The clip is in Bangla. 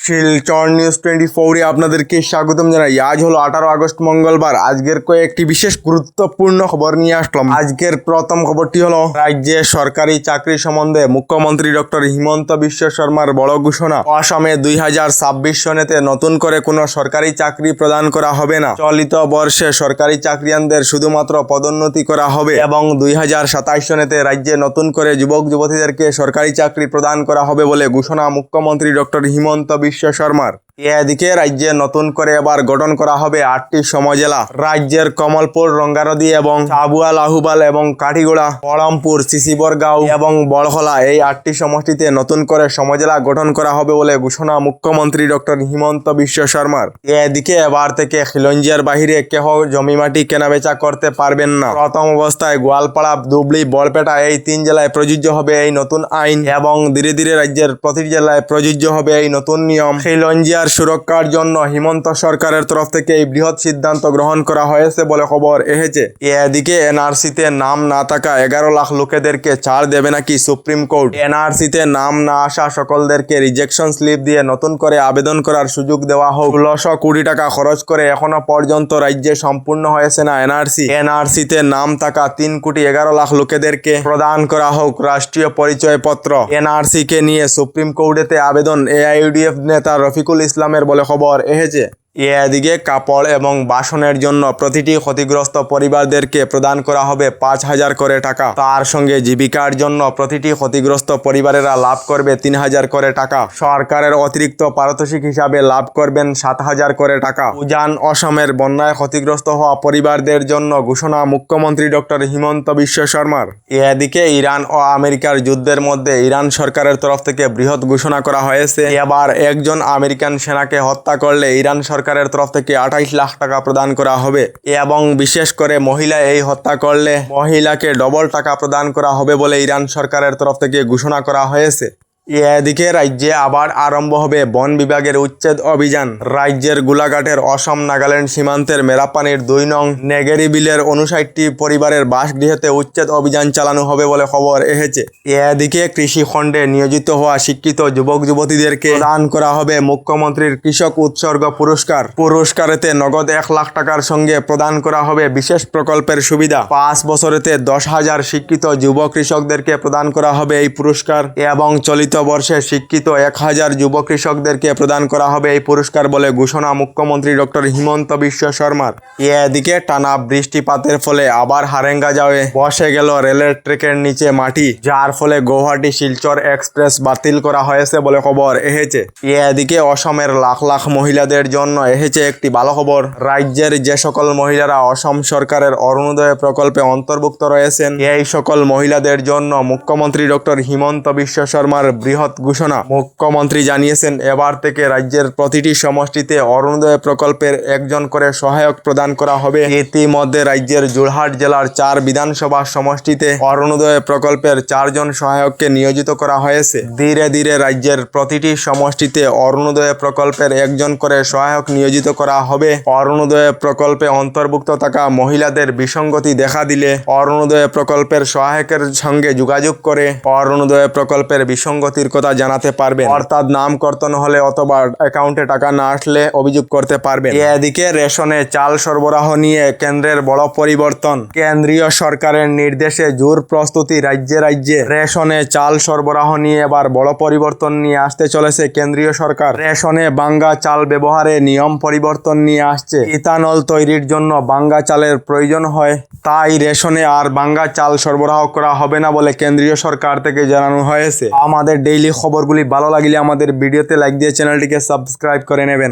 শিলচর নিউজ 24 এ আপনাদেরকে স্বাগতম জানাই। আজ হলো 18 আগস্ট মঙ্গলবার। আজকের কয়েকটি বিশেষ গুরুত্বপূর্ণ খবর নিয়ে আসলাম। আজকের প্রথম খবরটি হলো রাজ্যে সরকারি চাকরি সম্বন্ধে মুখ্যমন্ত্রী ডক্টর হিমন্ত বিশ্ব শর্মার বড় ঘোষণা। অসমে 2026 সনেতে নতুন করে কোনো সরকারি চাকরি প্রদান করা হবে না। চলিত বর্ষে সরকারি চাকরিয়ানদের শুধুমাত্র পদোন্নতি করা হবে এবং 2027 সনেতে রাজ্যে নতুন করে যুবক যুবতীদেরকে সরকারি চাকরি প্রদান করা হবে বলে ঘোষণা মুখ্যমন্ত্রী ডক্টর হিমন্ত বিশ্ব শর্মার। এদিকে রাজ্যে নতুন করে এবার গঠন করা হবে 8টি সমজেলা। রাজ্যের কমলপুর, রঙ্গানদী এবং সাবুয়া, লাহুবাল এবং কাঠিগোড়া, বহরমপুর, শিশিবরগাঁও এবং বড়হলা এই 8টি সমষ্টিতে নতুন করে সমজেলা গঠন করা হবে বলে ঘোষণা মুখ্যমন্ত্রী ডক্টর হিমন্ত বিশ্ব শর্মার। এদিকে এবার থেকে খিলঞ্জিয়ার বাহিরে কেহ জমিমাটি কেনাবেচা করতে পারবেন না। প্রথম অবস্থায় গোয়ালপাড়া, ধুবড়ী, বরপেটা এই 3 জেলায় প্রযোজ্য হবে এই নতুন আইন এবং ধীরে ধীরে রাজ্যের প্রতিটি জেলায় প্রযোজ্য হবে এই নতুন নিয়ম। খিলঞ্জিয়ার সুরক্ষার জন্য হিমন্ত সরকারের তরফ থেকে এই বৃহৎ সিদ্ধান্ত গ্রহণ করা হয়েছে বলে খবর এসেছে। এদিকে এনআরসিতে নাম না থাকা 11 লাখ লোকেদেরকে ছাড় দেবে নাকি সুপ্রিম কোর্ট। এনআরসিতে নাম না আসা সকলদেরকে রিজেকশন স্লিপ দিয়ে নতুন করে আবেদন করার সুযোগ দেওয়া হোক। 1600 কোটি টাকা খরচ করে এখনো পর্যন্ত রাজ্যে সম্পূর্ণ হয়েছে না এনআরসি। এনআরসিতে নাম থাকা 3 কোটি 11 লাখ লোকেদেরকে প্রদান করা হোক রাষ্ট্রীয় পরিচয়পত্র। এনআরসি কে নিয়ে সুপ্রিম কোর্টেতে আবেদন এআইইউডিএফ নেতা রফিকুল ইসলামের বলে খবর এসেছে। এদিকে কাপড় এবং বাসনের জন্য প্রতিটি ক্ষতিগ্রস্ত পরিবারদেরকে প্রদান করা হবে 5,000 করে টাকা। তার সঙ্গে জীবিকার জন্য প্রতিটি ক্ষতিগ্রস্ত পরিবারেরা লাভ করবে 3,000 করে টাকা। সরকারের অতিরিক্ত পারিতোষিক হিসাবে লাভ করবেন 7,000 করে টাকা। উজান অসমের বন্যায় ক্ষতিগ্রস্ত হওয়া পরিবারদের জন্য ঘোষণা মুখ্যমন্ত্রী ডক্টর হিমন্ত বিশ্ব শর্মার। এদিকে ইরান ও আমেরিকার যুদ্ধের মধ্যে ইরান সরকারের তরফ থেকে বৃহৎ ঘোষণা করা হয়েছে। এবার একজন আমেরিকান সেনাকে হত্যা করলে ইরান সরকারের তরফ থেকে 28 লাখ টাকা প্রদান করা হবে এবং বিশেষ করে মহিলা এই হত্যা করলে মহিলাকে ডবল টাকা প্রদান করা হবে বলে ইরান সরকারের তরফ থেকে ঘোষণা করা হয়েছে। এদিকে রাজ্যে আবার আরম্ভ হবে বন বিভাগের উচ্ছেদ অভিযান। রাজ্যের গোলাঘাটের অসম নাগাল্যান্ড সীমান্তের মেরাপানির 2 নং নেগেরি বিলের 59টি পরিবারের বাসগৃহতে উচ্ছেদ অভিযান চালানো হবে বলে খবর এসেছে। এদিকে কৃষি খণ্ডে নিয়োজিত হওয়া শিক্ষিত যুবক যুবতীদেরকে প্রদান করা হবে মুখ্যমন্ত্রীর কৃষক উৎসর্গ পুরস্কার। পুরস্কারেতে নগদ 1 লাখ টাকার সঙ্গে প্রদান করা হবে বিশেষ প্রকল্পের সুবিধা। 5 বছরেতে 10,000 শিক্ষিত যুব কৃষকদেরকে প্রদান করা হবে এই পুরস্কার এবং চলিত বর্ষে শিক্ষিত 1,000 যুব কৃষকদেরকে প্রদান করা হবে এই পুরস্কার বলে ঘোষণা মুখ্যমন্ত্রী ডক্টর হিমন্ত বিশ্ব শর্মার। এদিকে টানা বৃষ্টিপাতের ফলে আবার হারেঙ্গাজাওয়ে বসে গেল রেলের ট্র্যাকের নিচে মাটি, যার ফলে গৌহাটি শিলচর এক্সপ্রেস বাতিল করা হয়েছে বলে খবর এসেছে। এদিকে অসমের লাখ লাখ মহিলাদের জন্য এসেছে একটি ভালো খবর। রাজ্যের যে সকল মহিলারা অসম সরকারের অরুণোদয় প্রকল্পে অন্তর্ভুক্ত রয়েছেন এই সকল মহিলাদের জন্য মুখ্যমন্ত্রী ডক্টর হিমন্ত বিশ্ব শর্মার বৃহৎ ঘোষণা। মুখ্যমন্ত্রী জানিয়েছেন এবার থেকে রাজ্যের প্রতিটি সমষ্টিতে অরুণোদয় প্রকল্পের একজন করে সহায়ক প্রদান করা হবে। ইতিমধ্যে রাজ্যের যোরহাট জেলার 4 বিধানসভা সমষ্টিতে অরুণোদয় প্রকল্পের 4 জন সহায়ককে নিয়োজিত করা হয়েছে। ধীরে ধীরে রাজ্যের প্রতিটি সমষ্টিতে অরুণোদয় প্রকল্পের একজন করে সহায়ক নিয়োজিত করা হবে। অরুণোদয় প্রকল্পে অন্তর্ভুক্ত থাকা মহিলাদের বিসঙ্গতি দেখা দিলে অরুণোদয় প্রকল্পের সহায়কের সঙ্গে যোগাযোগ করে অরুণোদয় প্রকল্পের বিসঙ্গতির কথা জানাতে পারবেন, অর্থাৎ নাম কর্তন হলে অথবা অ্যাকাউন্টে টাকা না আসলে অভিযোগ করতে পারবেন। এদিকে রেশনে চাল সরবরাহ নিয়ে কেন্দ্রের বড় পরিবর্তন। কেন্দ্রীয় সরকারের নির্দেশে জোর প্রস্তুতি রাজ্যে রাজ্যে। রেশনে চাল সরবরাহ নিয়ে এবার বড় পরিবর্তন নিয়ে আসতে চলেছে কেন্দ্রীয় সরকার। রেশনে বাঙ্গা চাল ব্যবহারে নিয়ম পরিবর্তন নিয়ে আসছে। ইথানল তৈরির জন্য বাঙ্গা চালের প্রয়োজন হয়, তাই রেশনে আর বাঙ্গা চাল সরবরাহ করা হবে না বলে কেন্দ্রীয় সরকার থেকে জানানো হয়েছে। আমাদের ডেইলি খবরগুলি ভালো লাগলে আমাদের ভিডিওতে লাইক দিয়ে চ্যানেলটিকে সাবস্ক্রাইব করে নেবেন।